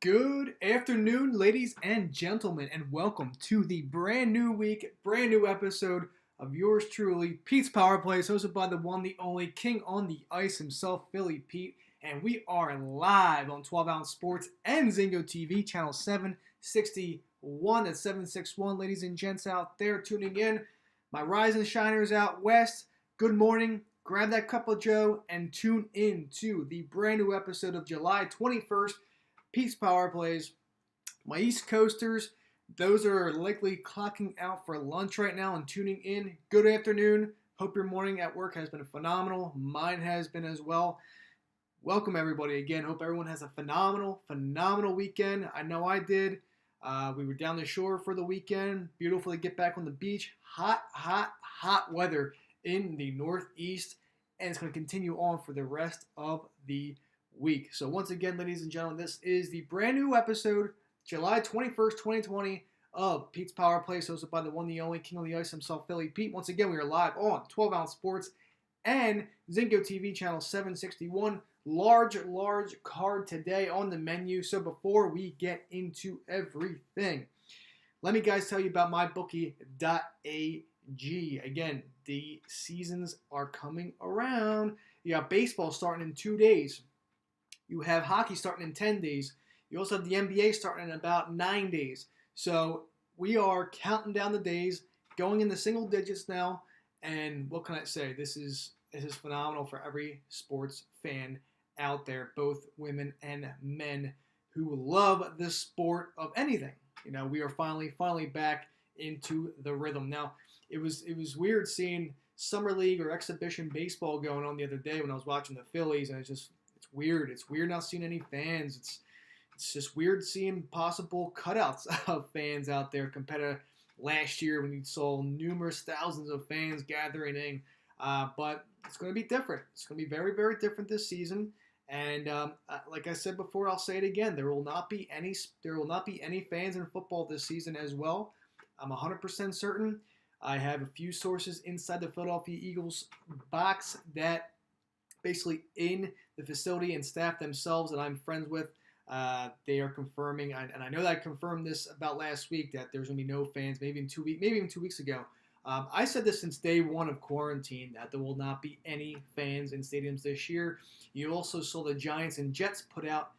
Good afternoon, ladies and gentlemen, and welcome to the brand new week, brand new episode of yours truly, Pete's Power Plays, hosted by the one, the only King on the Ice himself, Philly Pete. And we are live on 12 Ounce Sports and Zingo TV, channel 761 at 761. Ladies and gents out there tuning in, my rising shiners out west, good morning. Grab that cup of Joe and tune in to the brand new episode of July 21st. Pete's Power Plays. My East Coasters, those are likely clocking out for lunch right now and tuning in. Good afternoon. Hope your morning at work has been phenomenal. Mine has been as well. Welcome, everybody, again. Hope everyone has a phenomenal weekend. I know I did. We were down the shore for the weekend. Beautiful to get back on the beach. Hot weather in the Northeast. And it's going to continue on for the rest of the week. So once again, ladies and gentlemen, this is the brand new episode, July 21st, 2020 of Pete's Power Plays, hosted by the one, the only King on the Ice himself, Philly Pete. Once again, we are live on 12 Ounce Sports and Zingo TV channel 761. Large card today on the menu. So before we get into everything, let me guys tell you about mybookie.ag. Again, the seasons are coming around. You got baseball starting in 2 days. You have hockey starting in 10 days. You also have the NBA starting in about 9 days. So we are counting down the days, going in the single digits now. And what can I say? This is phenomenal for every sports fan out there, both women and men who love the sport of anything. You know, we are finally back into the rhythm. Now, it was weird seeing summer league or exhibition baseball going on the other day when I was watching the Phillies, and it's weird. It's weird not seeing any fans. It's just weird seeing possible cutouts of fans out there compared to last year when you saw numerous thousands of fans gathering in. But it's going to be different. It's going to be very, very different this season. And like I said before, I'll say it again. There will not be any fans in football this season as well. I'm 100% certain. I have a few sources inside the Philadelphia Eagles box that basically in the facility and staff themselves that I'm friends with, they are confirming, and I know that I confirmed this about last week, that there's going to be no fans, maybe even 2 weeks ago. I said this since day one of quarantine, that there will not be any fans in stadiums this year. You also saw the Giants and Jets put out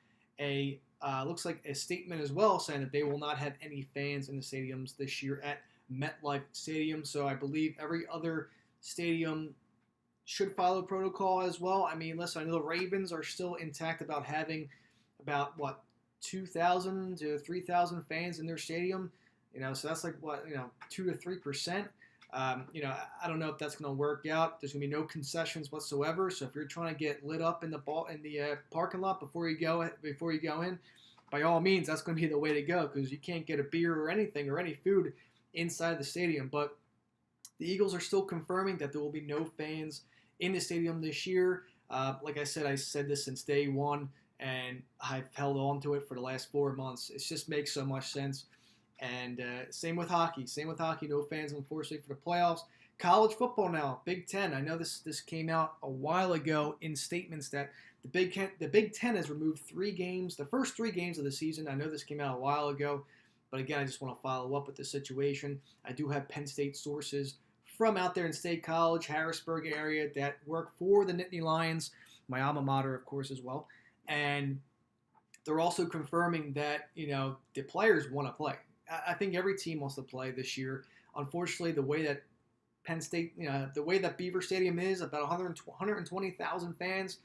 looks like a statement as well, saying that they will not have any fans in the stadiums this year at MetLife Stadium. So I believe every other stadium should follow protocol as well. I mean, listen, I know the Ravens are still intact about having about 2,000 to 3,000 fans in their stadium. You know, so that's like 2 to 3%. You know, I don't know if that's going to work out. There's going to be no concessions whatsoever. So if you're trying to get lit up in the parking lot before you go in, by all means, that's going to be the way to go, because you can't get a beer or anything or any food inside the stadium. But the Eagles are still confirming that there will be no fans in the stadium this year. Like I said this since day one, and I've held on to it for the last 4 months. It just makes so much sense. And same with hockey. No fans, unfortunately, for the playoffs. College football now, Big Ten. I know this came out a while ago in statements that the Big Ten has removed 3 games, the first 3 games of the season. I know this came out a while ago, but again, I just want to follow up with the situation. I do have Penn State sources from out there in State College, Harrisburg area, that work for the Nittany Lions, my alma mater, of course, as well. And they're also confirming that, the players want to play. I think every team wants to play this year. Unfortunately, the way that Penn State, the way that Beaver Stadium is, about 120,000 fans,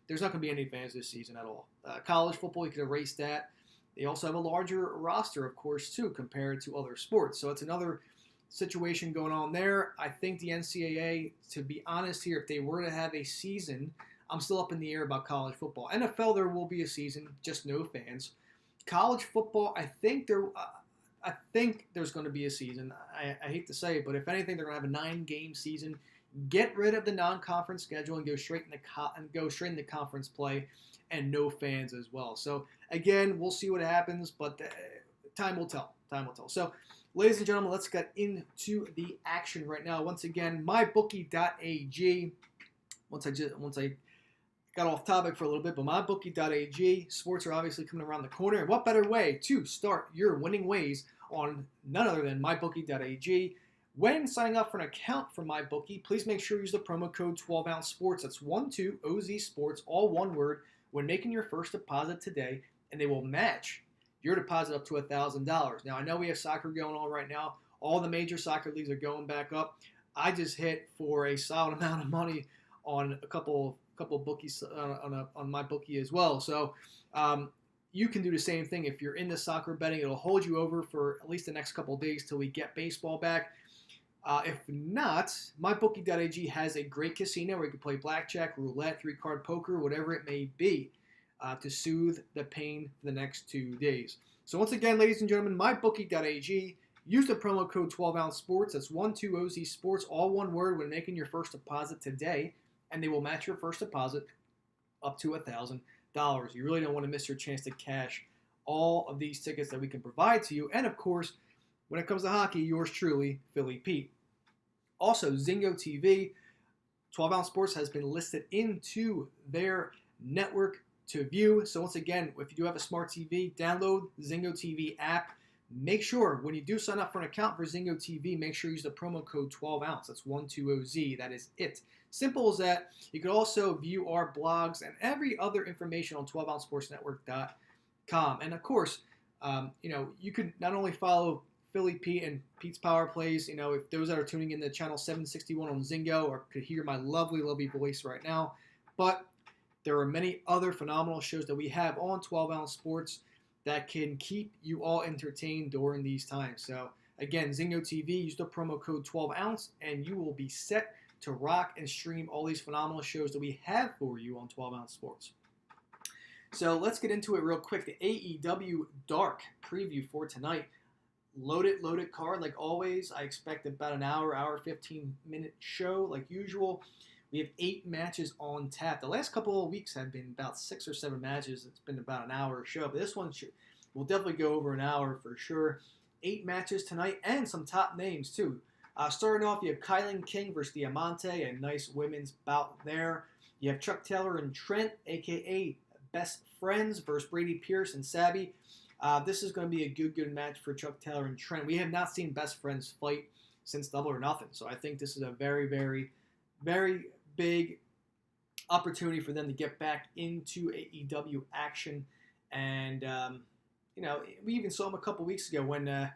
there's not going to be any fans this season at all. College football, you could erase that. They also have a larger roster, of course, too, compared to other sports. So it's another situation going on there. I think the NCAA, to be honest here, if they were to have a season, I'm still up in the air about college football. NFL, there will be a season, just no fans. College football, I think there's going to be a season. I hate to say it, but if anything, they're going to have a 9-game season. Get rid of the non-conference schedule and go straight into conference play, and no fans as well. So again, we'll see what happens, but time will tell. So, ladies and gentlemen, let's get into the action right now. Once again, mybookie.ag. Once I got off topic for a little bit, but MyBookie.ag, sports are obviously coming around the corner. And what better way to start your winning ways on none other than MyBookie.ag? When signing up for an account for MyBookie, please make sure you use the promo code 12ounce sports. That's 12OZ sports, all one word, when making your first deposit today, and they will match your deposit up to $1,000. Now, I know we have soccer going on right now. All the major soccer leagues are going back up. I just hit for a solid amount of money on a couple bookies on my bookie as well. So you can do the same thing. If you're into soccer betting, it'll hold you over for at least the next couple days till we get baseball back. If not, MyBookie.ag has a great casino where you can play blackjack, roulette, 3-card poker, whatever it may be, to soothe the pain for the next 2 days. So once again, ladies and gentlemen, MyBookie.ag. Use the promo code 12ounce sports. That's 12OZ sports, all one word, when making your first deposit today, and they will match your first deposit up to $1,000. You really don't want to miss your chance to cash all of these tickets that we can provide to you. And of course, when it comes to hockey, yours truly, Philly Pete. Also, Zingo TV, 12ounce sports has been listed into their network to view. So once again, if you do have a smart TV, download the Zingo TV app. Make sure when you do sign up for an account for Zingo TV, make sure you use the promo code 12ounce. That's 12OZ. That is it. Simple as that. You can also view our blogs and every other information on 12ouncesportsnetwork.com. And of course, you can not only follow Philly Pete and Pete's Power Plays, if those that are tuning in to channel 761 on Zingo or could hear my lovely, lovely voice right now, but there are many other phenomenal shows that we have on 12ounce sports that can keep you all entertained during these times. So again, Zingo TV, use the promo code 12ounce and you will be set to rock and stream all these phenomenal shows that we have for you on 12ounce sports. So let's get into it real quick. The AEW Dark preview for tonight. Loaded card like always. I expect about an hour 15-minute show like usual. We have 8 matches on tap. The last couple of weeks have been about 6 or 7 matches. It's been about an hour show, but this one will definitely go over an hour for sure. 8 matches tonight and some top names too. Starting off, you have Kylan King versus Diamante, a nice women's bout there. You have Chuck Taylor and Trent, a.k.a. Best Friends, versus Brady Pierce and Sabby. This is going to be a good match for Chuck Taylor and Trent. We have not seen Best Friends fight since Double or Nothing, so I think this is a very, very, very big opportunity for them to get back into AEW action. And, we even saw them a couple weeks ago when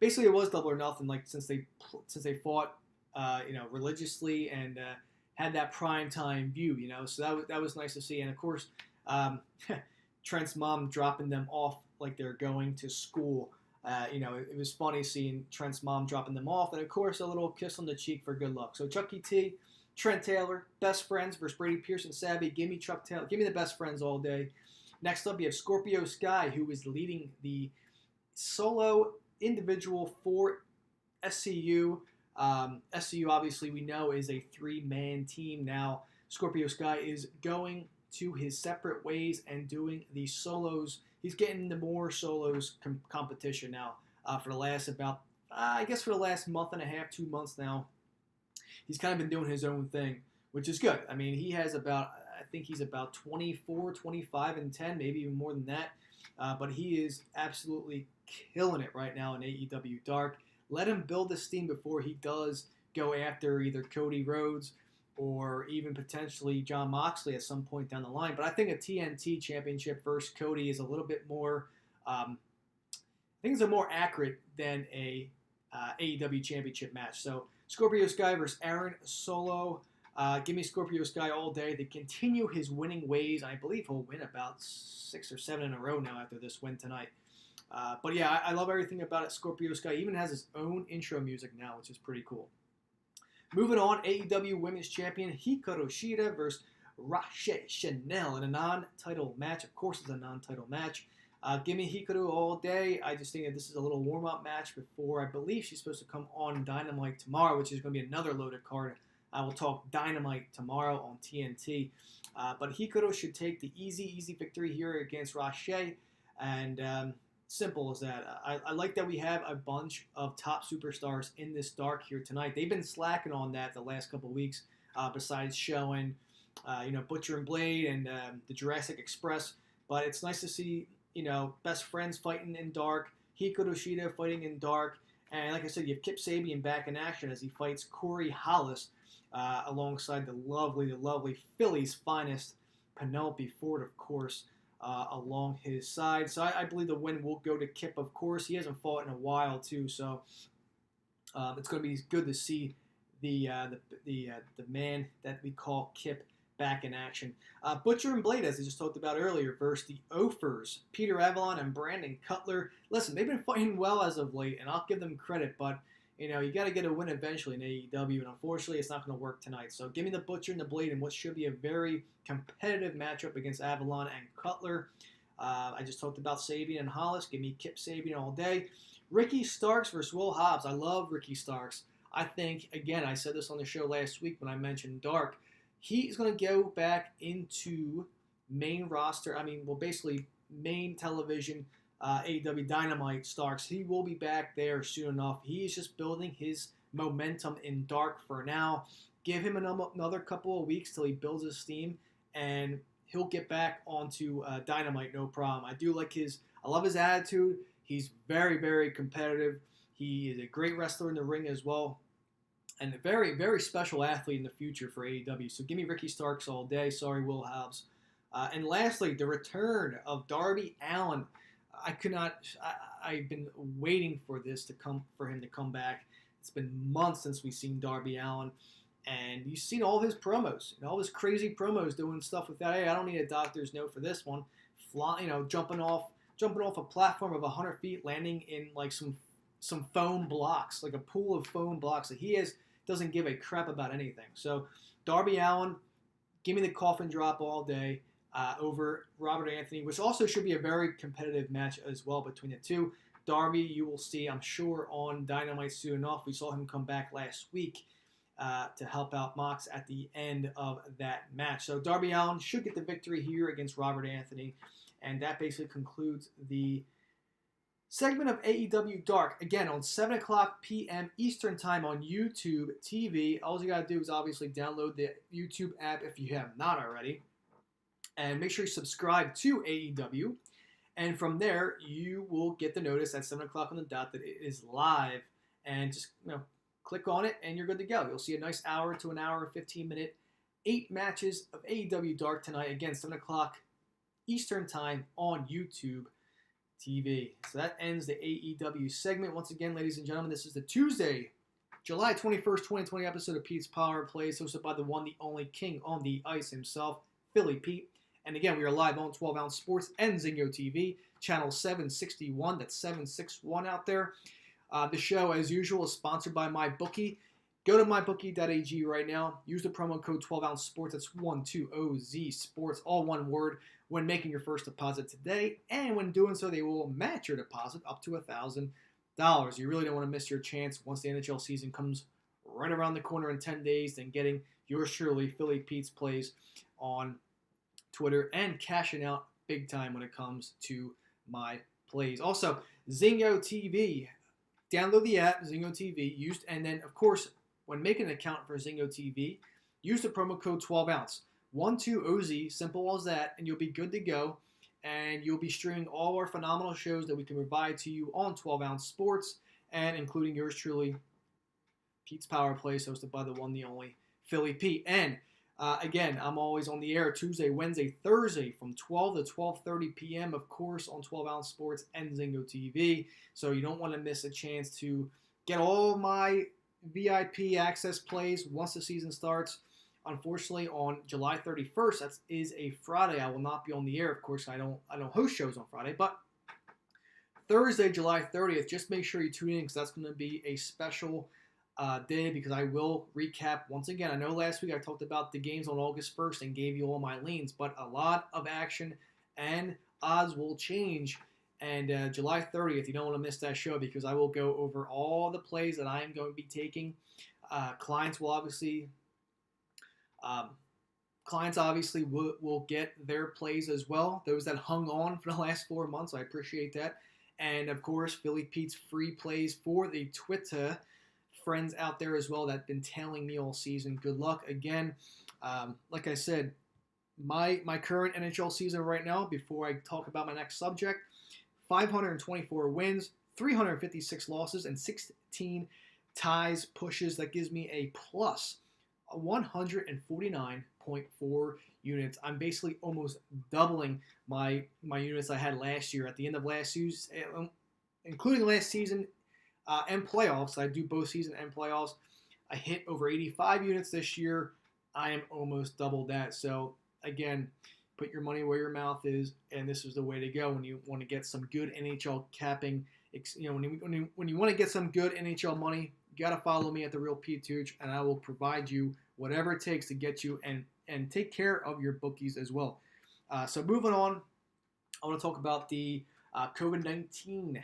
basically it was Double or Nothing, like since they fought, religiously and had that prime time view, so that was nice to see. And of course, Trent's mom dropping them off like they're going to school. It was funny seeing Trent's mom dropping them off, and of course a little kiss on the cheek for good luck. So Chucky T, Trent Taylor, Best Friends versus Brady Pierce and Sabby. Give me Chuck Taylor. Give me the Best Friends all day. Next up, you have Scorpio Sky, who is leading the solo individual for SCU. SCU, obviously, we know is a 3-man team now. Scorpio Sky is going to his separate ways and doing the solos. He's getting into more solos competition now for the last for the last month and a half, 2 months now. He's kind of been doing his own thing, which is good. I mean, he has I think he's about 24, 25, and 10, maybe even more than that. But he is absolutely killing it right now in AEW Dark. Let him build the steam before he does go after either Cody Rhodes or even potentially Jon Moxley at some point down the line. But I think a TNT championship versus Cody is a little bit more, things are more accurate than a AEW championship match. So Scorpio Sky versus Aaron Solo. Give me Scorpio Sky all day to continue his winning ways. I believe he'll win about 6 or 7 in a row now after this win tonight. But yeah, I love everything about it. Scorpio Sky even has his own intro music now, which is pretty cool. Moving on, AEW Women's Champion Hikaru Shida versus Rache Chanel in a non-title match. Of course, it's a non-title match. Give me Hikaru all day. I just think that this is a little warm-up match before I believe she's supposed to come on Dynamite tomorrow, which is going to be another loaded card. I will talk Dynamite tomorrow on TNT. But Hikaru should take the easy victory here against Rache. And simple as that. I like that we have a bunch of top superstars in this dark here tonight. They've been slacking on that the last couple of weeks, besides showing Butcher and Blade and the Jurassic Express. But it's nice to see, best friends fighting in dark, Hikaru Toshida fighting in dark, and like I said, you have Kip Sabian back in action as he fights Corey Hollis alongside the lovely Philly's finest, Penelope Ford, of course, along his side. So I believe the win will go to Kip, of course. He hasn't fought in a while, too, so it's going to be good to see the man that we call Kip back in action. Butcher and Blade, as I just talked about earlier, versus the Ofers, Peter Avalon and Brandon Cutler. Listen, they've been fighting well as of late, and I'll give them credit, but you got to get a win eventually in AEW, and unfortunately, it's not going to work tonight. So give me the Butcher and the Blade in what should be a very competitive matchup against Avalon and Cutler. I just talked about Sabian and Hollis. Give me Kip Sabian all day. Ricky Starks versus Will Hobbs. I love Ricky Starks. I think, again, I said this on the show last week when I mentioned Dark. He's going to go back into main roster. Basically main television, AEW Dynamite Starks. He will be back there soon enough. He is just building his momentum in Dark for now. Give him another couple of weeks till he builds his steam, and he'll get back onto Dynamite, no problem. I love his attitude. He's very, very competitive. He is a great wrestler in the ring as well, and a very, very special athlete in the future for AEW. So give me Ricky Starks all day. Sorry, Will Hobbs. And lastly, the return of Darby Allin. I've been waiting for him to come back. It's been months since we've seen Darby Allin, and you've seen all his promos, all his crazy promos doing stuff with that. Hey, I don't need a doctor's note for this one. Jumping off a platform of 100 feet, landing in like some foam blocks, like a pool of foam blocks. That he doesn't give a crap about anything. So Darby Allin, give me the coffin drop all day over Robert Anthony, which also should be a very competitive match as well between the two. Darby, you will see, I'm sure, on Dynamite soon enough. We saw him come back last week to help out Mox at the end of that match. So Darby Allin should get the victory here against Robert Anthony. And that basically concludes the segment of AEW Dark. Again, on 7 o'clock p.m. Eastern Time on YouTube TV. All you got to do is obviously download the YouTube app if you have not already. And make sure you subscribe to AEW. And from there, you will get the notice at 7 o'clock on the dot that it is live. And just click on it and you're good to go. You'll see a nice hour to an hour, 15-minute, 8 matches of AEW Dark tonight. Again, 7 o'clock Eastern Time on YouTube TV. So that ends the AEW segment. Once again, ladies and gentlemen, this is the Tuesday, July 21st, 2020 episode of Pete's Power Plays, hosted by the one, the only king on the ice himself, Philly Pete. And again, we are live on 12 Ounce Sports and Zingo TV, channel 761. That's 761 out there. The show, as usual, is sponsored by MyBookie. Go to mybookie.ag right now. Use the promo code 12 Ounce Sports. That's 120Z Sports, all one word, when making your first deposit today. And when doing so, they will match your deposit up to $1,000. You really don't want to miss your chance once the NHL season comes right around the corner in 10 days, then getting yours truly, Philly Pete's Plays, on Twitter and cashing out big time when it comes to my plays. Also, Zingo TV. Download the app, Zingo TV. And then, of course, when making an account for Zingo TV, use the promo code 12 Ounce. 12OZ, simple as that, and you'll be good to go. And you'll be streaming all our phenomenal shows that we can provide to you on 12 Ounce Sports, and including yours truly, Pete's Power Plays, hosted by the one, the only, Philly Pete. And again, I'm always on the air Tuesday, Wednesday, Thursday from 12 to 12:30 p.m., of course, on 12 Ounce Sports and Zingo TV. So you don't want to miss a chance to get all my VIP access plays once the season starts. Unfortunately, on July 31st, that is a Friday, I will not be on the air. Of course, I don't host shows on Friday, but Thursday, July 30th, just make sure you tune in because that's going to be a special day because I will recap once again. I know last week I talked about the games on August 1st and gave you all my leans, but a lot of action and odds will change. And July 30th, you don't want to miss that show because I will go over all the plays that I am going to be taking. Clients obviously will get their plays as well. Those that hung on for the last 4 months, I appreciate that. And of course, Philly Pete's free plays for the Twitter friends out there as well that have been tailing me all season. Good luck again. Like I said, my current NHL season right now, before I talk about my next subject, 524 wins, 356 losses, and 16 ties pushes. That gives me a plus 149.4 units. I'm basically almost doubling my units I had last year. At the end of last season, including last season and playoffs, I do both season and playoffs. I hit over 85 units this year. I am almost double that. So again, put your money where your mouth is, and this is the way to go when you want to get some good NHL capping. When you want to get some good NHL money, you got to follow me at The Real Pete Tooch, and I will provide you whatever it takes to get you and take care of your bookies as well. So moving on, I want to talk about the COVID-19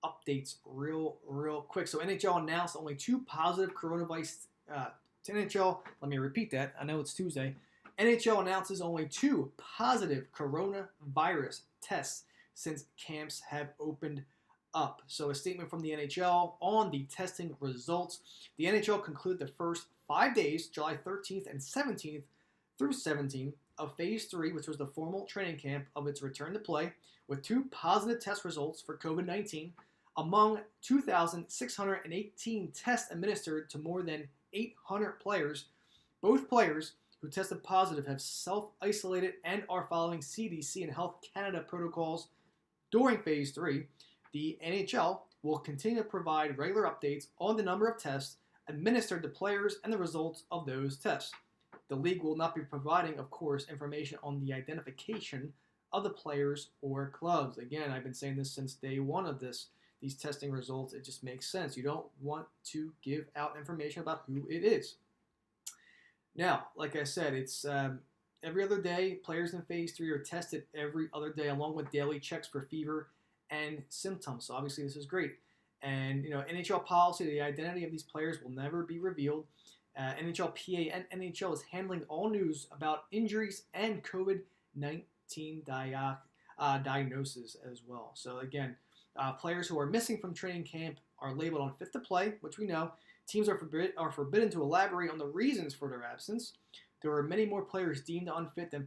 updates real quick. So NHL announced only 2 positive coronavirus to NHL. Let me repeat that. I know it's Tuesday. NHL announces only 2 positive coronavirus tests since camps have opened up. So a statement from the NHL on the testing results. The NHL concluded the first 5 days, July 13th and 17th through 17th, of Phase 3, which was the formal training camp of its return to play, with 2 positive test results for COVID-19 among 2,618 tests administered to more than 800 players. Both players who tested positive have self-isolated and are following CDC and Health Canada protocols during Phase 3. The NHL will continue to provide regular updates on the number of tests administered to players and the results of those tests. The league will not be providing, of course, information on the identification of the players or clubs. Again, I've been saying this since day one of these testing results. It just makes sense. You don't want to give out information about who it is. Now, like I said, it's every other day. Players in Phase 3 are tested every other day, along with daily checks for fever and symptoms. So obviously this is great. And NHL policy, the identity of these players will never be revealed. NHLPA and NHL is handling all news about injuries and COVID-19 diagnosis as well. So again, players who are missing from training camp are labeled unfit to play, which we know. Teams are forbidden to elaborate on the reasons for their absence. There were many more players deemed unfit than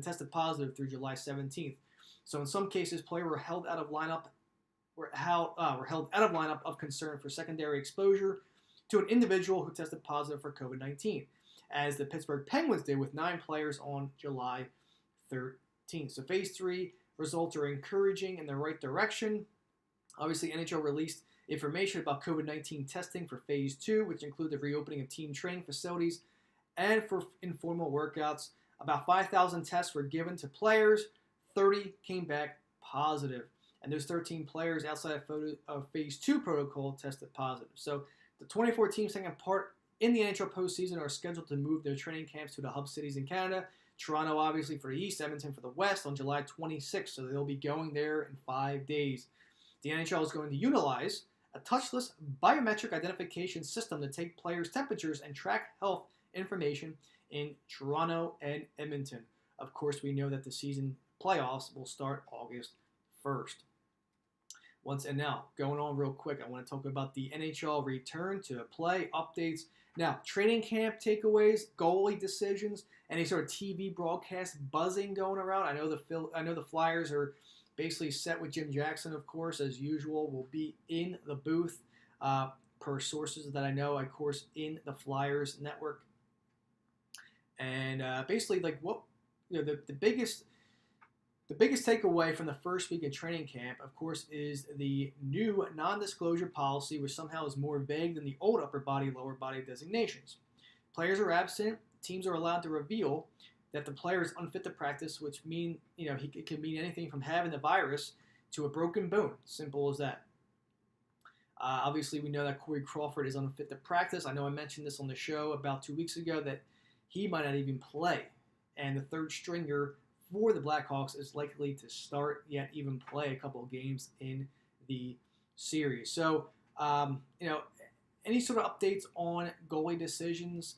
tested positive through July 17th. So in some cases, players were held out of lineup of concern for secondary exposure to an individual who tested positive for COVID-19, as the Pittsburgh Penguins did with 9 players on July 13th. So Phase 3 results are encouraging in the right direction. Obviously, NHL released information about COVID-19 testing for Phase 2, which include the reopening of team training facilities and for informal workouts. About 5,000 tests were given to players. 30 came back positive. And those 13 players outside of Phase 2 protocol tested positive. So the 24 teams taking part in the NHL postseason are scheduled to move their training camps to the hub cities in Canada. Toronto, obviously, for the East, Edmonton for the West on July 26th. So they'll be going there in 5 days. The NHL is going to utilize a touchless biometric identification system to take players' temperatures and track health information in Toronto and Edmonton. Of course, we know that the season playoffs will start August 1st. Now, going on real quick, I want to talk about the NHL return to play updates. Now, training camp takeaways, goalie decisions, any sort of TV broadcast buzzing going around. I know the Flyers are basically set with Jim Jackson, of course, as usual. Will be in the booth per sources that I know, of course, in the Flyers network. And basically, like the biggest takeaway from the first week of training camp, of course, is the new non-disclosure policy, which somehow is more vague than the old upper body, lower body designations. Players are absent. Teams are allowed to reveal that the player is unfit to practice, which it can mean anything from having the virus to a broken bone. Simple as that. Obviously, we know that Corey Crawford is unfit to practice. I know I mentioned this on the show about 2 weeks ago that he might not even play. And the third stringer for the Blackhawks is likely to start, yet even play a couple of games in the series. So, any sort of updates on goalie decisions?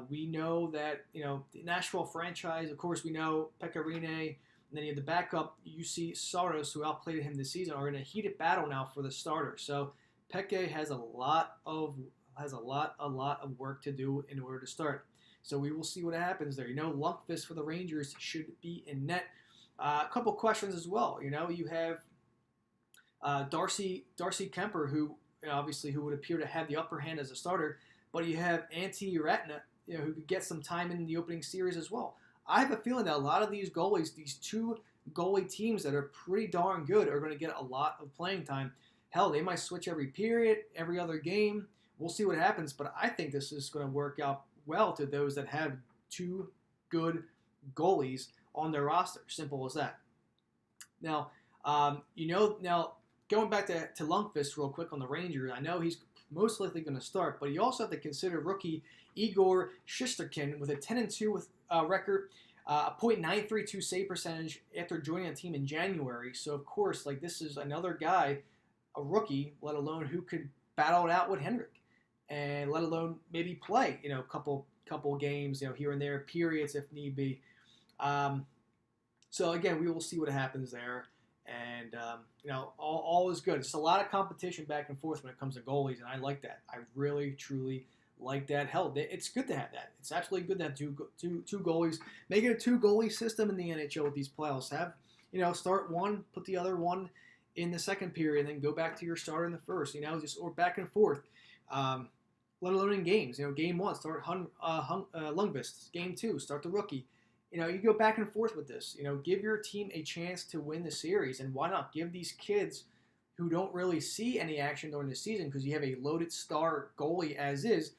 We know that, the Nashville franchise, of course, we know Pekka Rinne, and then you have the backup, UC Saros, who outplayed him this season, are in a heated battle now for the starter. So Pekka has a lot of work to do in order to start. So we will see what happens there. Lundqvist for the Rangers should be in net. A couple questions as well. You have Darcy Kemper, who obviously who would appear to have the upper hand as a starter, but you have Antti Raanta, who could get some time in the opening series as well. I have a feeling that a lot of these goalies, these two goalie teams that are pretty darn good, are going to get a lot of playing time. Hell, they might switch every period, every other game. We'll see what happens, but I think this is going to work out well to those that have two good goalies on their roster. Simple as that. Now, now going back to Lundqvist real quick on the Rangers, I know he's most likely going to start, but you also have to consider rookie Igor Shesterkin with a 10-2 with record, a .932 save percentage after joining the team in January. So of course, this is another guy, a rookie, let alone who could battle it out with Henrik, and let alone maybe play, a couple games, here and there, periods if need be. So again, we will see what happens there. And, all is good. It's a lot of competition back and forth when it comes to goalies, and I like that. I really, truly like that. Hell, it's good to have that. It's absolutely good to have two goalies. Make it a two-goalie system in the NHL with these playoffs. Have, start one, put the other one in the second period, and then go back to your starter in the first, or back and forth. Let alone in games. Game one, start Lundqvist. Game two, start the rookie. You go back and forth with this. Give your team a chance to win the series, and why not give these kids who don't really see any action during the season because you have a loaded star goalie as is,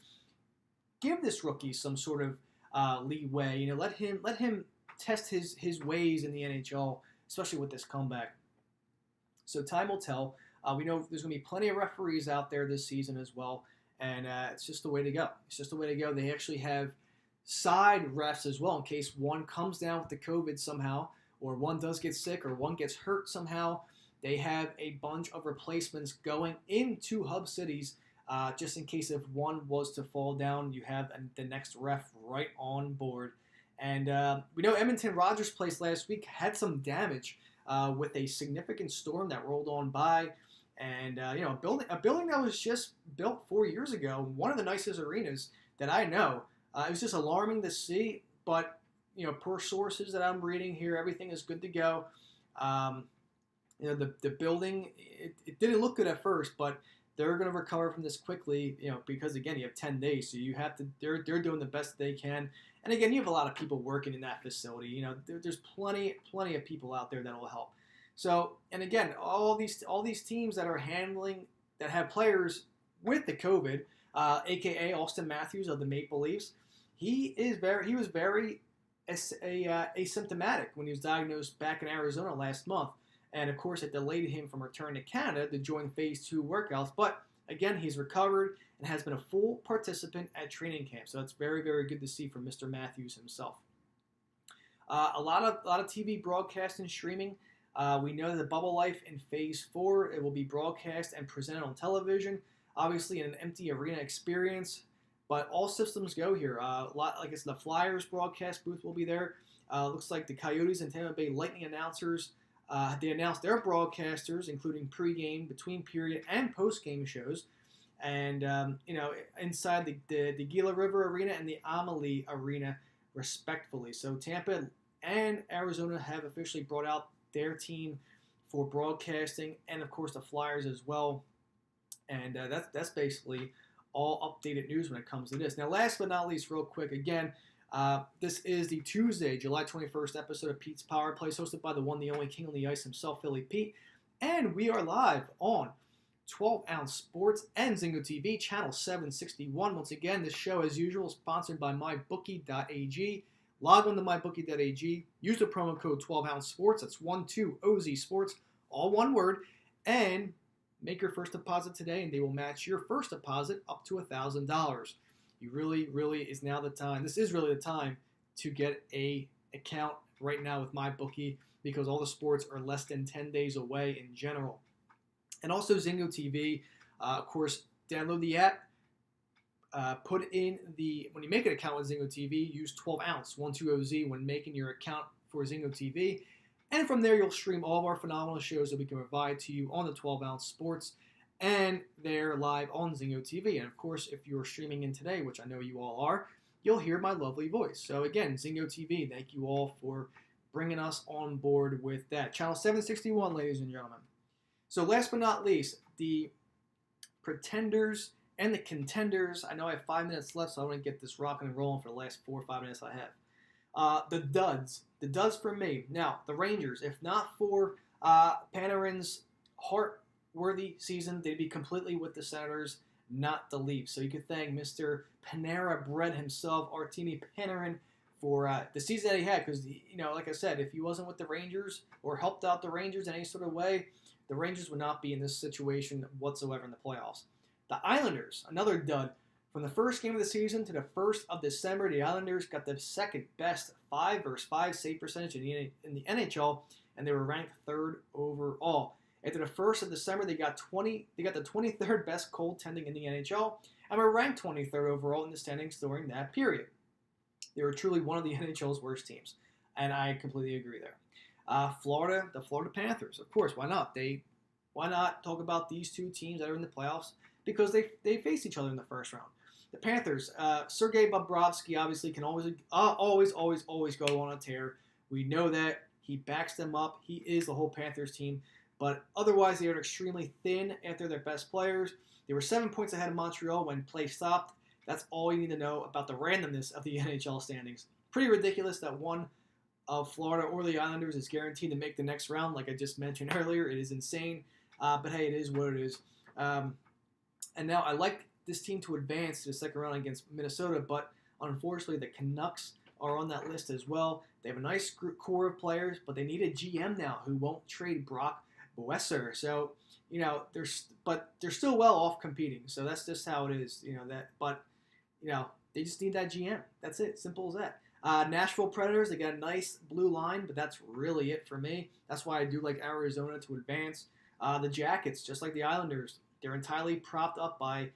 give this rookie some sort of leeway. Let him test his ways in the NHL, especially with this comeback. So time will tell. We know there's going to be plenty of referees out there this season as well, and it's just the way to go. It's just the way to go. They actually have side refs as well in case one comes down with the COVID somehow, or one does get sick, or one gets hurt somehow. They have a bunch of replacements going into hub cities just in case if one was to fall down, you have the next ref right on board. And we know Edmonton Rogers Place last week had some damage with a significant storm that rolled on by. And, a building that was just built 4 years ago, one of the nicest arenas that I know. It was just alarming to see, but, per sources that I'm reading here, everything is good to go. The building, it didn't look good at first, but they're going to recover from this quickly, because, again, you have 10 days, so you have to, they're doing the best they can. And, again, you have a lot of people working in that facility. There's plenty of people out there that will help. So, and, again, all these teams that have players with the COVID, a.k.a. Austin Matthews of the Maple Leafs, he was very asymptomatic when he was diagnosed back in Arizona last month. And, of course, it delayed him from returning to Canada to join Phase 2 workouts. But, again, he's recovered and has been a full participant at training camp. So that's very, very good to see from Mr. Matthews himself. A lot of TV broadcast and streaming. We know that the Bubble Life in Phase 4, it will be broadcast and presented on television. Obviously, in an empty arena experience. But all systems go here. The Flyers broadcast booth will be there. Looks like the Coyotes and Tampa Bay Lightning announcers, they announced their broadcasters, including pregame, between period, and postgame shows. And, inside the Gila River Arena and the Amalie Arena, respectfully. So Tampa and Arizona have officially brought out their team for broadcasting, and, of course, the Flyers as well. And that's basically all updated news when it comes to this. Now, last but not least, real quick, again, this is the Tuesday, July 21st episode of Pete's Power Plays, hosted by the one, the only King on the Ice himself, Philly Pete. And we are live on 12 Ounce Sports and Zingo TV, channel 761. Once again, this show, as usual, is sponsored by MyBookie.ag. Log on to MyBookie.ag. Use the promo code 12 Ounce Sports. That's 12OZ Sports, all one word. And make your first deposit today, and they will match your first deposit up to $1,000. You really is now the time. This is really the time to get a account right now with MyBookie because all the sports are less than 10 days away in general. And also Zingo TV, of course, download the app. When you make an account with Zingo TV, use 12 Ounce 12OZ when making your account for Zingo TV. And from there, you'll stream all of our phenomenal shows that we can provide to you on the 12 Ounce Sports, and they're live on Zingo TV. And of course, if you're streaming in today, which I know you all are, you'll hear my lovely voice. So again, Zingo TV, thank you all for bringing us on board with that. Channel 761, ladies and gentlemen. So last but not least, the pretenders and the contenders. I know I have 5 minutes left, so I want to get this rocking and rolling for the last 4 or 5 minutes I have. The duds for me. Now, the Rangers, if not for Panarin's heart-worthy season, they'd be completely with the Senators, not the Leafs. So you could thank Mr. Panera Bread himself, Artemi Panarin, for the season that he had. Because, like I said, if he wasn't with the Rangers or helped out the Rangers in any sort of way, the Rangers would not be in this situation whatsoever in the playoffs. The Islanders, another dud. From the first game of the season to the 1st of December, the Islanders got the second best 5 versus 5 save percentage in the NHL, and they were ranked 3rd overall. After the 1st of December, they got the 23rd best goaltending in the NHL, and were ranked 23rd overall in the standings during that period. They were truly one of the NHL's worst teams, and I completely agree there. The Florida Panthers, of course, why not? Why not talk about these two teams that are in the playoffs? Because they face each other in the first round. The Panthers, Sergei Bobrovsky obviously can always go on a tear. We know that. He backs them up. He is the whole Panthers team. But otherwise, they are extremely thin after their best players. They were 7 points ahead of Montreal when play stopped. That's all you need to know about the randomness of the NHL standings. Pretty ridiculous that one of Florida or the Islanders is guaranteed to make the next round, like I just mentioned earlier. It is insane. But hey, it is what it is. And now I like this team to advance to the second round against Minnesota, but unfortunately the Canucks are on that list as well. They have a nice core of players, but they need a GM now who won't trade Brock Boeser. So, they're still well off competing. So that's just how it is, they just need that GM. That's it. Simple as that. Nashville Predators, they got a nice blue line, but that's really it for me. That's why I do like Arizona to advance. The Jackets, just like the Islanders, they're entirely propped up by,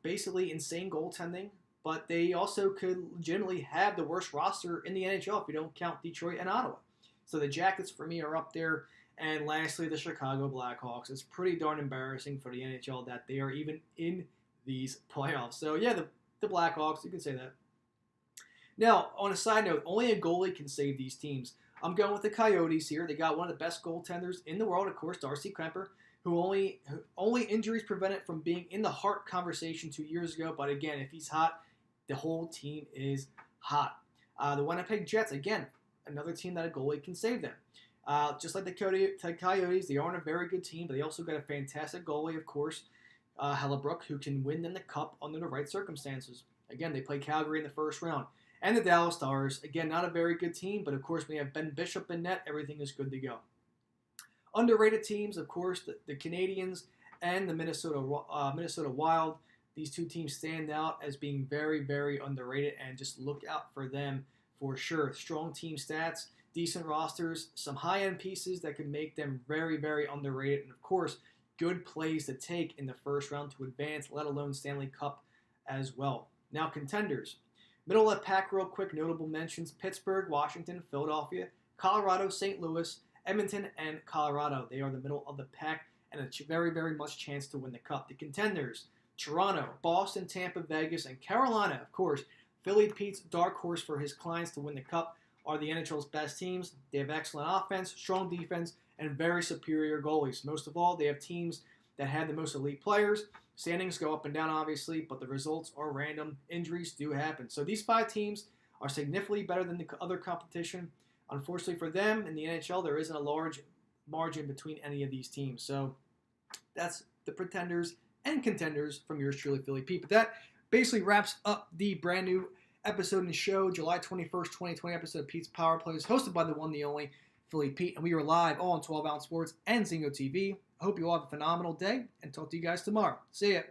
basically insane goaltending, but they also could legitimately have the worst roster in the NHL if you don't count Detroit and Ottawa. So the Jackets, for me, are up there. And lastly, the Chicago Blackhawks. It's pretty darn embarrassing for the NHL that they are even in these playoffs. So, yeah, the Blackhawks, you can say that. Now, on a side note, only a goalie can save these teams. I'm going with the Coyotes here. They got one of the best goaltenders in the world, of course, Darcy Kuemper, who only injuries prevented from being in the Hart conversation 2 years ago. But again, if he's hot, the whole team is hot. The Winnipeg Jets, again, another team that a goalie can save them. Just like the Coyotes, they aren't a very good team, but they also got a fantastic goalie, of course, Hellebuyck, who can win them the cup under the right circumstances. Again, they play Calgary in the first round. And the Dallas Stars, again, not a very good team, but of course, when you have Ben Bishop in net, everything is good to go. Underrated teams, of course, the Canadiens and the Minnesota Wild. These two teams stand out as being very, very underrated, and just look out for them for sure. Strong team stats, decent rosters, some high-end pieces that can make them very, very underrated, and of course, good plays to take in the first round to advance, let alone Stanley Cup as well. Now, contenders. Middle of the pack real quick, notable mentions: Pittsburgh, Washington, Philadelphia, Colorado, St. Louis, Edmonton, and Colorado. They are the middle of the pack and a very, very much chance to win the cup. The contenders: Toronto, Boston, Tampa, Vegas, and Carolina, of course. Philly Pete's dark horse for his clients to win the cup are the NHL's best teams. They have excellent offense, strong defense, and very superior goalies. Most of all, they have teams that have the most elite players. Standings go up and down, obviously, but the results are random. Injuries do happen. So these 5 teams are significantly better than the other competition. Unfortunately for them, in the NHL, there isn't a large margin between any of these teams. So that's the pretenders and contenders from yours truly, Philly Pete. But that basically wraps up the brand new episode in the show, July 21st, 2020 episode of Pete's Power Plays, hosted by the one, the only, Philly Pete. And we are live all on 12 Ounce Sports and Zingo TV. I hope you all have a phenomenal day, and talk to you guys tomorrow. See ya.